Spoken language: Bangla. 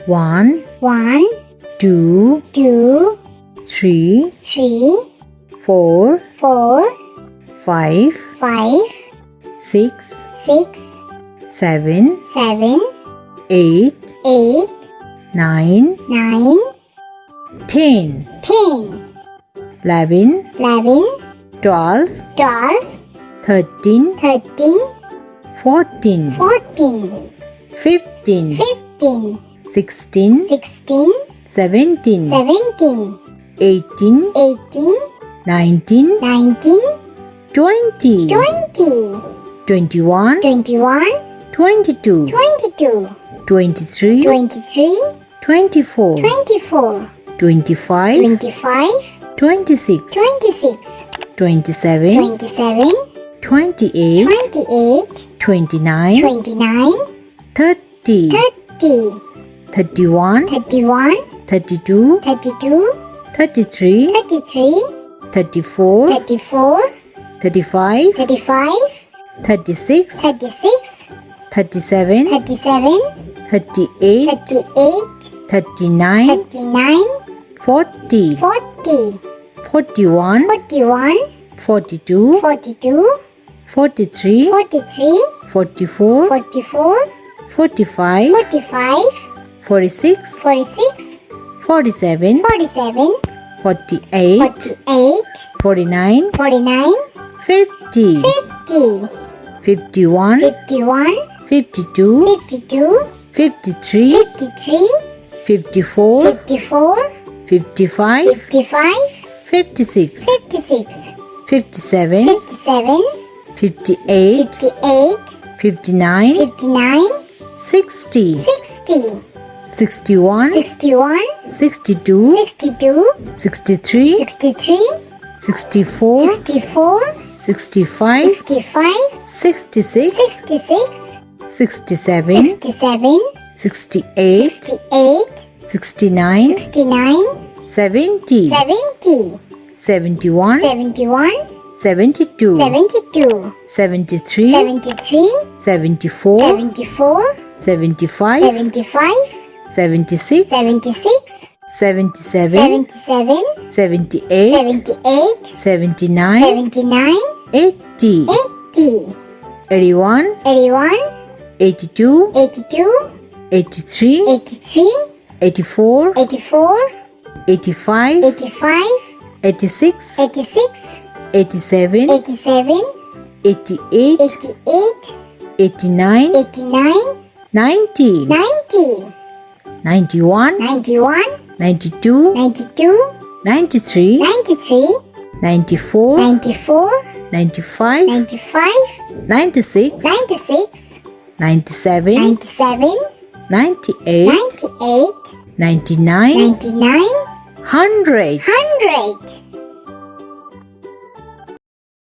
1, 1, 2, 2, 3, 3, 4, 4, 5, 5, 6, 6, 7, 7, 8, 8, 9, 9, 10, 10, 11, 11, 12, 12, 13, 13, 14, 14, 15, 15, 16, 16, 17, 17, 18, 18, 19, 19, 20, 20, 21, 21, 22, 22, 23, 23, 24, 24, 25, 25, 26, 26, 27, 27, 28, 28, 29, 29, 30, 30, 31, 31, 32, 32, 33, 33, 34, 34, 35, 35, 36, 36, 37, 37, 38, 38, 39, 39, 40, 40, 41, 41, 42, 42, 43, 43, 44, 44, 45, 45, 46, 46, 47, 47, 48, 48, 49, 49, 50, 50, 51, 51, 52, 52, 53, 53, 54, 54, 55, 55, 56, 56, 57, 57, 58, 58, 59, 59, 60, 60, 61, 61, 62, 62, 63, 63, 64, 64, 65, 65, 66, 66, 67, 67, 68, 68, 69, 69, 70, 70, 71, 71, 72, 72, 73, 73, 74, 74, 75, 75, 76, 76, 77, 77, 78, 78, 79, 79, 80, 80, 81, 81, 82, 82, 83, 83, 84, 84, 85, 85, 86, 86, 87, 87, 88, 88, 89, 89, 90, 90, 91, 91, 92, 92, 93, 93, 94, 94, 95, 95, 96, 96, 97, 97, 98, 98, 99, 99, 100. 100.